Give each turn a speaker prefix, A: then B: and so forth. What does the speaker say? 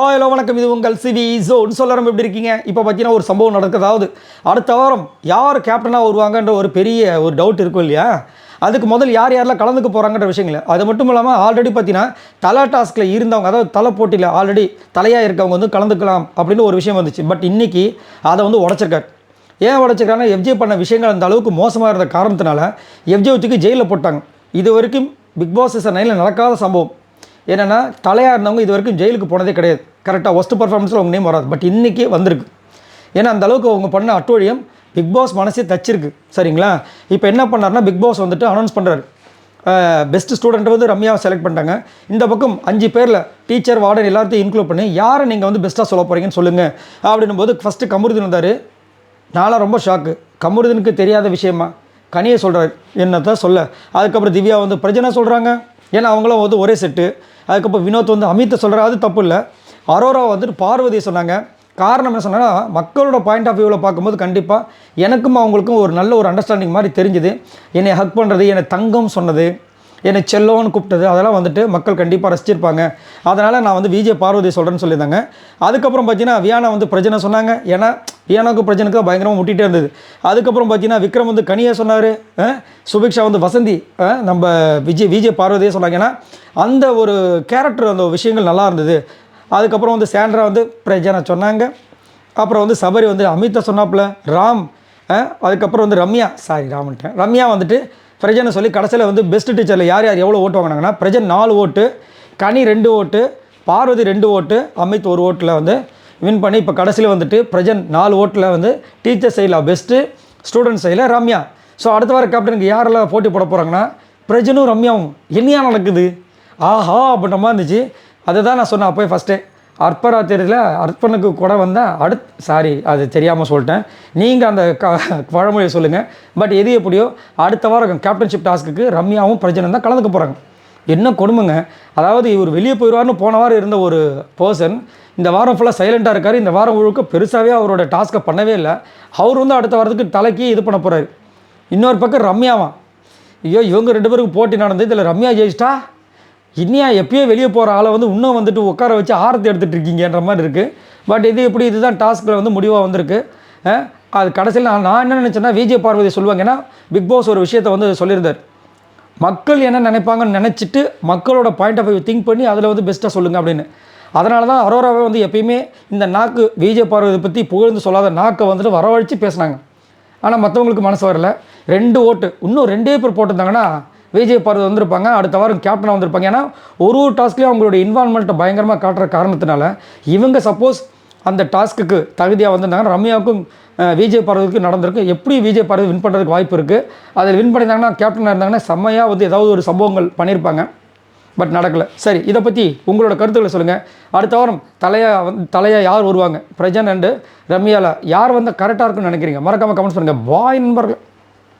A: Hello வணக்கம், இது உங்கள் சிவி ஜோன். சொல்லறம் எப்படி இருக்கீங்க? இப்போ பார்த்தீங்கன்னா ஒரு சம்பவம் நடக்குதாவது அடுத்த வாரம் யார் கேப்டனாக வருவாங்கன்ற ஒரு பெரிய டவுட் இருக்கும் இல்லையா? அதுக்கு முதல் யாரெல்லாம் கலந்துக்க போகிறாங்கன்ற விஷயங்கள். அது மட்டும் இல்லாமல் ஆல்ரெடி பார்த்தீங்கன்னா தலை டாஸ்கில் இருந்தவங்க, அதாவது தலை போட்டியில் ஆல்ரெடி தலையாக இருக்கவங்க வந்து கலந்துக்கலாம் அப்படின்னு ஒரு விஷயம் வந்துச்சு. பட் இன்றைக்கி அதை வந்து உடச்சிருக்காரு. ஏன் உடச்சிருக்காங்கன்னா, எஃப்ஜே பண்ண விஷயங்கள் அந்த அளவுக்கு மோசமாக இருந்த காரணத்தினால எஃப்ஜே தூக்கி ஜெயிலில் போட்டாங்க. இது வரைக்கும் பிக் பாஸ் சீசன் 9 நடக்காத சம்பவம். என்னென்னா, தலையாக இருந்தவங்க இது வரைக்கும் ஜெயிலுக்கு போனதே கிடையாது. கரெக்டாக ஒஸ்ட் பர்ஃபார்மன்ஸில் அவங்க நேம் வராது. பட் இன்றைக்கி வந்திருக்கு. ஏன்னா அந்த அளவுக்கு அவங்க பண்ண அட்டூழியம் பிக் பாஸ் மனசே தச்சிருக்கு. சரிங்களா? இப்போ என்ன பண்ணார்னா, பிக் பாஸ் வந்துட்டு அனௌன்ஸ் பண்ணுறாரு, பெஸ்ட் ஸ்டூடெண்ட்டை வந்து ரம்யாவை செலக்ட் பண்ணிட்டாங்க. இந்த பக்கம் 5 பேரில் டீச்சர், வார்டன் எல்லாத்தையும் இன்க்ளூட் பண்ணி யாரை நீங்கள் வந்து பெஸ்ட்டாக சொல்ல போகிறீங்கன்னு சொல்லுங்கள் அப்படின்னும் போது ஃபஸ்ட்டு கமருதீன் வந்தார். நான்லாம் ரொம்ப ஷாக்கு. கமருதீனுக்கு தெரியாத விஷயமா கனியை சொல்கிறார், என்ன தான் சொல்ல. அதுக்கப்புறம் திவ்யா வந்து பிரஜனை சொல்கிறாங்க, ஏன்னா அவங்களும் வந்து ஒரே செட்டு. அதுக்கப்புறம் வினோத் வந்து அமித்தை சொல்கிறார், அது தப்பு இல்லை. அரோரா வந்துட்டு பார்வதியை சொன்னாங்க. காரணம் என்ன சொன்னால், மக்களோட பாயிண்ட் ஆஃப் வியூவில் பார்க்கும்போது கண்டிப்பாக எனக்கும் அவங்களுக்கும் ஒரு நல்ல ஒரு அண்டர்ஸ்டாண்டிங் மாதிரி தெரிஞ்சுது. என்னை ஹக் பண்ணுறது, என்னை தங்கம் சொன்னது, என்னை செல்லோன்னு கூப்பிட்டது, அதெல்லாம் வந்துட்டு மக்கள் கண்டிப்பாக ரசிச்சிருப்பாங்க. அதனால் நான் வந்து விஜய் பார்வதி சொல்கிறேன்னு சொல்லியிருந்தாங்க. அதுக்கப்புறம் பார்த்தீங்கன்னா வியானா வந்து பிரச்சனை சொன்னாங்க. ஏன்னா வியானாவுக்கு பிரச்சனைக்கு தான் பயங்கரமாக முட்டிகிட்டே இருந்தது. அதுக்கப்புறம் பார்த்தீங்கன்னா விக்ரம் வந்து கனியை சொன்னார், சுபிக்ஷா வந்து வசந்தி, நம்ம விஜய் பார்வதியே சொன்னாங்க. ஏன்னா அந்த ஒரு கேரக்டர், அந்த விஷயங்கள் நல்லா இருந்தது. அதுக்கப்புறம் வந்து சாண்ட்ரா வந்து பிரஜனை சொன்னாங்க. அப்புறம் வந்து சபரி வந்து அமித்தை சொன்னாப்புல, ராம், அதுக்கப்புறம் வந்து ரம்யா வந்துட்டு பிரஜனை சொல்லி கடைசியில் வந்து பெஸ்ட் டீச்சரில் யார் யார் எவ்வளோ ஓட்டு வாங்கினாங்கன்னா, பிரஜன் 4 ஓட்டு, கனி 2 ஓட்டு, பார்வதி 2 ஓட்டு, அமித் 1 ஓட்டில் வந்து வின் பண்ணி இப்போ கடைசியில் வந்துட்டு பிரஜன் 4 ஓட்டில் வந்து டீச்சர் சைடில் பெஸ்ட்டு, ஸ்டூடெண்ட் சைடில் ரம்யா. ஸோ அடுத்த வார கேப்டனுக்கு யாரெல்லாம் போட்டி போட போகிறாங்கன்னா, பிரஜனும் ரம்யாவும். என்னையா நடக்குது ஆஹா அப்படின்ற மாதிரி இருந்துச்சு. அதை தான் நான் சொன்னேன் அப்போயே ஃபஸ்ட்டே. அற்பராத்திரியில் அர்ப்பனுக்கு கூட வந்தால் அது தெரியாமல் சொல்லிட்டேன். நீங்கள் அந்த பழமொழியை சொல்லுங்கள். பட் எது எப்படியோ அடுத்த வாரம் கேப்டன்ஷிப் டாஸ்க்கு ரம்யாவும் பிரஜனும் தான் கலந்துக்க போகிறாங்க. என்ன கொடுமைங்க. அதாவது இவர் வெளியே போயிடுவார்னு போன வாரம் இருந்த ஒரு பர்சன் இந்த வாரம் ஃபுல்லாக சைலண்ட்டாக இருக்கார். இந்த வாரம் முழுக்க பெருசாகவே அவரோட டாஸ்க்கை பண்ணவே இல்லை. அவர் வந்து அடுத்த வாரத்துக்கு தலைக்கு இது பண்ண போகிறாரு. இன்னொரு பக்கம் ரம்யாவான். ஐயோ, இவங்க 2 பேருக்கு போட்டி நடந்து இதில் ரம்யா ஜெயிச்சிட்டா, இன்னியா எப்பயோ வெளியே போகிற ஆளை வந்து இன்னும் வந்துட்டு உட்கார வச்சு ஆரத்தி எடுத்துகிட்டு இருக்கீங்கன்ற மாதிரி இருக்குது. பட் இதுதான் டாஸ்கில் வந்து முடிவாக வந்திருக்கு. அது கடைசியில் நான் என்ன நினச்சேன்னா, விஜய் பார்வதி சொல்லுவாங்க. ஏன்னா பிக் பாஸ் ஒரு விஷயத்தை வந்து சொல்லியிருந்தார், மக்கள் என்ன நினைப்பாங்கன்னு நினச்சிட்டு மக்களோட பாயிண்ட் ஆஃப் வியூ திங்க் பண்ணி அதில் வந்து பெஸ்ட்டாக சொல்லுங்கள் அப்படின்னு. அதனால தான் அரோராவை வந்து எப்பயுமே இந்த நாக்கு விஜய் பார்வதி பற்றி புகழ்ந்து சொல்லாத நாக்கை வந்துட்டு வரவழைச்சு பேசினாங்க. ஆனால் மற்றவங்களுக்கு மனசு வரல. 2 ஓட்டு, இன்னும் 2 பேர் போட்டிருந்தாங்கன்னா விஜய் பார்வதி வந்திருப்பாங்க, அடுத்த வாரம் கேப்டனாக வந்திருப்பாங்க. ஏன்னா ஒரு டாஸ்க்லேயும் அவங்களோட இன்வால்மெண்ட்டை பயங்கரமாக காட்டுற காரணத்தினால இவங்க சப்போஸ் அந்த டாஸ்க்குக்கு தகுதியாக வந்திருந்தாங்கன்னா ரம்யாவுக்கும் விஜய் பார்வதிக்கு நடந்திருக்கு. எப்படி விஜய் பார்வதி வின் பண்ணுறதுக்கு வாய்ப்பு இருக்குது. அதில் வின் பண்ணியிருந்தாங்கன்னா, கேப்டனாக இருந்தாங்கன்னா செம்மையாக வந்து ஏதாவது ஒரு சம்பவங்கள் பண்ணியிருப்பாங்க. பட் நடக்கலை. சரி, இதை பற்றி உங்களோட கருத்துக்களை சொல்லுங்கள். அடுத்த வாரம் தலையாக யார் வருவாங்க? பிரஜன் அண்டு ரம்யாவில் யார் வந்து கரெக்டாக இருக்குன்னு நினைக்கிறீங்க? மறக்காமல் கமெண்ட்ஸ் பண்ணுங்கள். பாய் நண்பர்கள்.